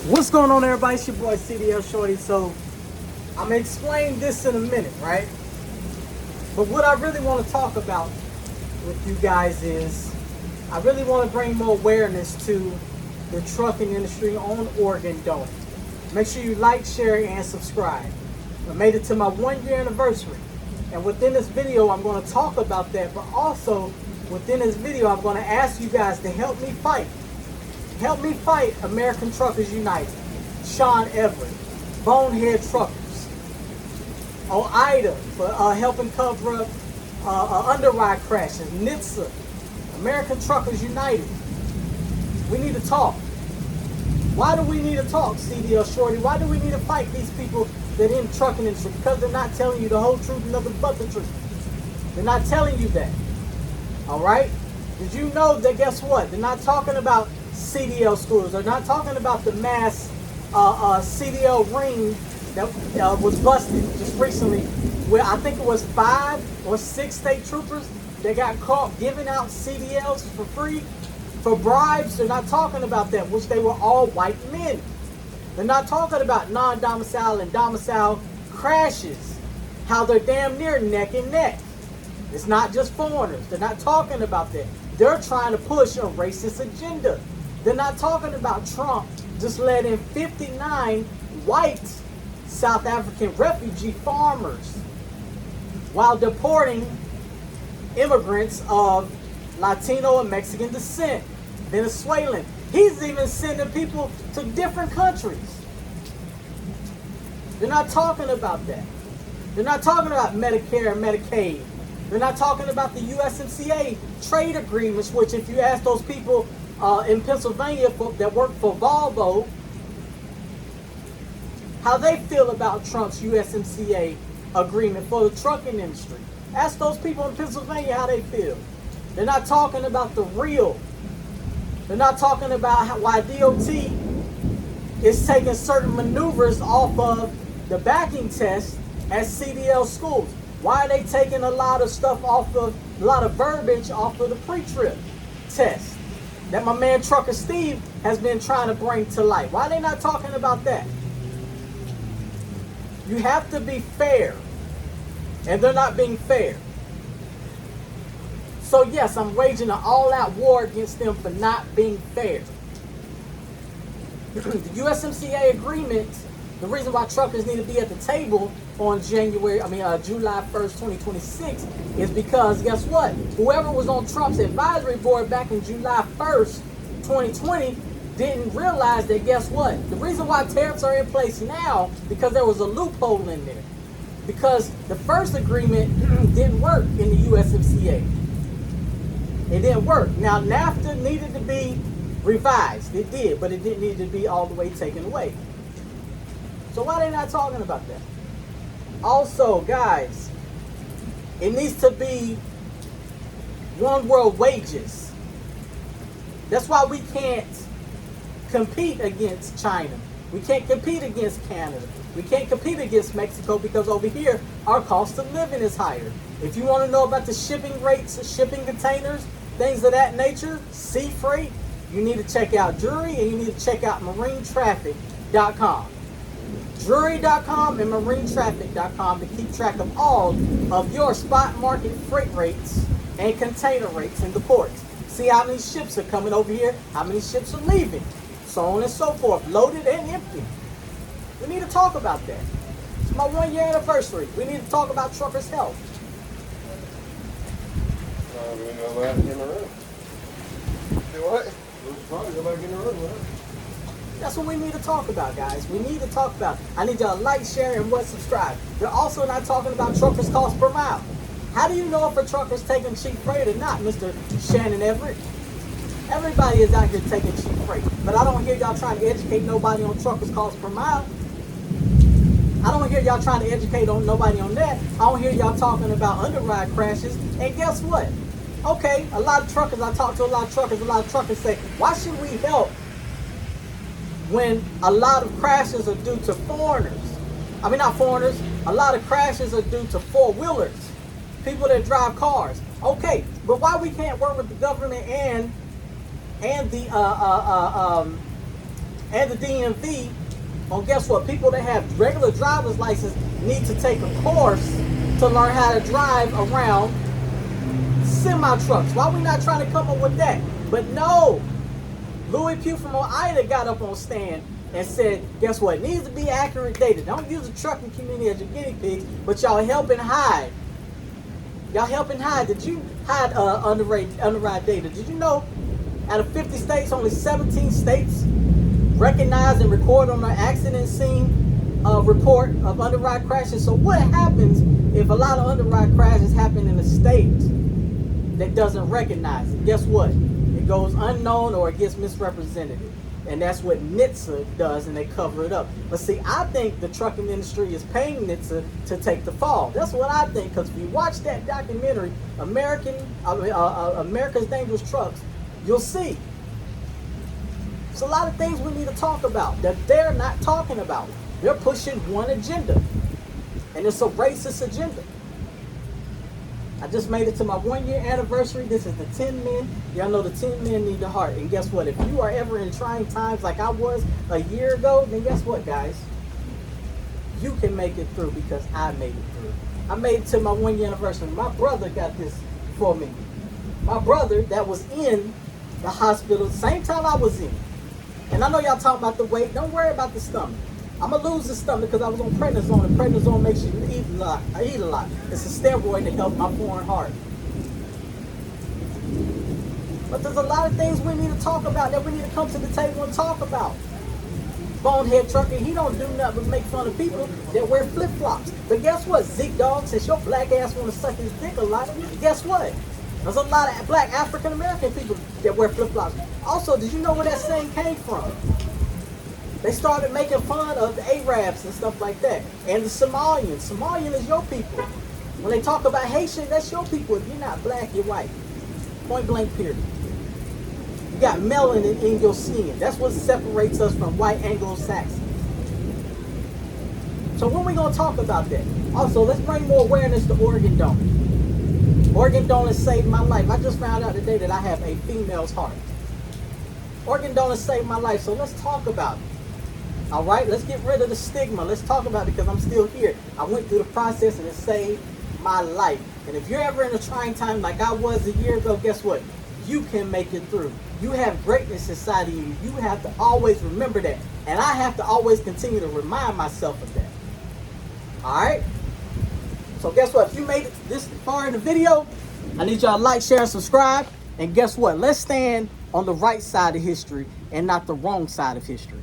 What's going on, everybody? It's your boy CDL Shorty. So I'm gonna explain this in a minute, right? But what I really want to talk about with you guys is I really want to bring more awareness to the trucking industry on OOIDA Doesn't. Make sure you like, share, and subscribe. I made it to my 1-year anniversary, and within this video I'm going to talk about that, but also within this video I'm going to ask you guys to help me fight. Help me fight American Truckers United, Sean Everett, Bonehead Truckers, OOIDA for helping cover up underride crashes, NHTSA, American Truckers United. We need to talk. Why do we need to talk, CDL Shorty? Why do we need to fight these people that in the trucking industry? Because they're not telling you the whole truth and nothing but the truth. They're not telling you that. All right? Did you know that, guess what? They're not talking about CDL schools. They're not talking about the mass CDL ring that was busted just recently, where I think it was 5 or 6 state troopers that got caught giving out CDLs for free for bribes. They're not talking about that, which they were all white men. They're not talking about non-domicile and domicile crashes, how they're damn near neck and neck. It's not just foreigners. They're not talking about that. They're trying to push a racist agenda. They're not talking about Trump just letting 59 white South African refugee farmers while deporting immigrants of Latino and Mexican descent, Venezuelan. He's even sending people to different countries. They're not talking about that. They're not talking about Medicare and Medicaid. They're not talking about the USMCA trade agreements, which if you ask those people in Pennsylvania that work for Volvo, how they feel about Trump's USMCA agreement for the trucking industry. Ask those people in Pennsylvania how they feel. They're not talking about the real. They're not talking about why DOT is taking certain maneuvers off of the backing test at CDL schools. Why are they taking a lot of stuff off of, a lot of verbiage off of the pre-trip test that my man Trucker Steve has been trying to bring to light? Why are they not talking about that? You have to be fair, and they're not being fair. So yes, I'm waging an all-out war against them for not being fair. The USMCA agreement, the reason why truckers need to be at the table on July 1st, 2026, is because guess what? Whoever was on Trump's advisory board back in July 1st, 2020, didn't realize that, guess what? The reason why tariffs are in place now, because there was a loophole in there. Because the first agreement didn't work in the USMCA. It didn't work. Now, NAFTA needed to be revised. It did, but it didn't need to be all the way taken away. So why are they not talking about that? Also, guys, it needs to be one world wages. That's why we can't compete against China. We can't compete against Canada. We can't compete against Mexico because over here, our cost of living is higher. If you want to know about the shipping rates, shipping containers, things of that nature, sea freight, you need to check out Drury and you need to check out marinetraffic.com. Drury.com and marinetraffic.com to keep track of all of your spot market freight rates and container rates in the ports. See how many ships are coming over here, how many ships are leaving, so on and so forth, loaded and empty. We need to talk about that. It's my 1-year anniversary. We need to talk about truckers' health. That's what we need to talk about, guys. We need to talk about. I need y'all to like, share, and subscribe. They're also not talking about truckers' cost per mile. How do you know if a trucker's taking cheap freight or not, Mr. Shannon Everett? Everybody is out here taking cheap freight. But I don't hear y'all trying to educate nobody on truckers' cost per mile. I don't hear y'all trying to educate nobody on that. I don't hear y'all talking about underride crashes. And guess what? Okay, a lot of truckers, I talk to a lot of truckers say, why should we help when a lot of crashes are due to foreigners? I mean, not foreigners. A lot of crashes are due to four-wheelers, people that drive cars. Okay, but why we can't work with the government and the and the DMV on, guess what, people that have regular driver's license need to take a course to learn how to drive around semi-trucks. Why are we not trying to come up with that? But no, Louis Pugh from OOIDA got up on stand and said, guess what, it needs to be accurate data. Don't use the trucking community as your guinea pigs, but y'all helping hide. Y'all helping hide. Did you hide underride data? Did you know out of 50 states, only 17 states recognize and record on their accident scene report of underride crashes? So what happens if a lot of underride crashes happen in a state that doesn't recognize it? Guess what? It goes unknown or it gets misrepresented. And that's what NHTSA does, and they cover it up. But see, I think the trucking industry is paying NHTSA to take the fall. That's what I think, because if you watch that documentary, America's Dangerous Trucks, you'll see. There's a lot of things we need to talk about that they're not talking about. They're pushing one agenda, and it's a racist agenda. I just made it to my 1-year anniversary. This is the 10 men. Y'all know the 10 men need the heart. And guess what? If you are ever in trying times like I was a year ago, then guess what, guys? You can make it through because I made it through. I made it to my 1-year anniversary. My brother got this for me. My brother that was in the hospital the same time I was in. And I know y'all talking about the weight. Don't worry about the stomach. I'm going to lose the stomach because I was on prednisone, and prednisone makes you eat a lot. It's a steroid to help my foreign heart. But there's a lot of things we need to talk about that we need to come to the table and talk about. Bonehead trucker, he don't do nothing but make fun of people that wear flip-flops. But guess what, Zeke Dog, since your black ass want to suck his dick a lot, guess what? There's a lot of black African-American people that wear flip-flops. Also, did you know where that saying came from? They started making fun of the Arabs and stuff like that. And the Somalians. Somalian is your people. When they talk about Haitian, that's your people. If you're not black, you're white. Point blank period. You got melanin in your skin. That's what separates us from white Anglo-Saxons. So when we going to talk about that? Also, let's bring more awareness to organ donor. Organ donor saved my life. I just found out today that I have a female's heart. Organ donor saved my life, so let's talk about it. All right, let's get rid of the stigma. Let's talk about it because I'm still here. I went through the process and it saved my life. And if you're ever in a trying time like I was a year ago, guess what? You can make it through. You have greatness inside of you. You have to always remember that. And I have to always continue to remind myself of that. All right? So guess what? If you made it this far in the video, I need y'all to like, share, and subscribe. And guess what? Let's stand on the right side of history and not the wrong side of history.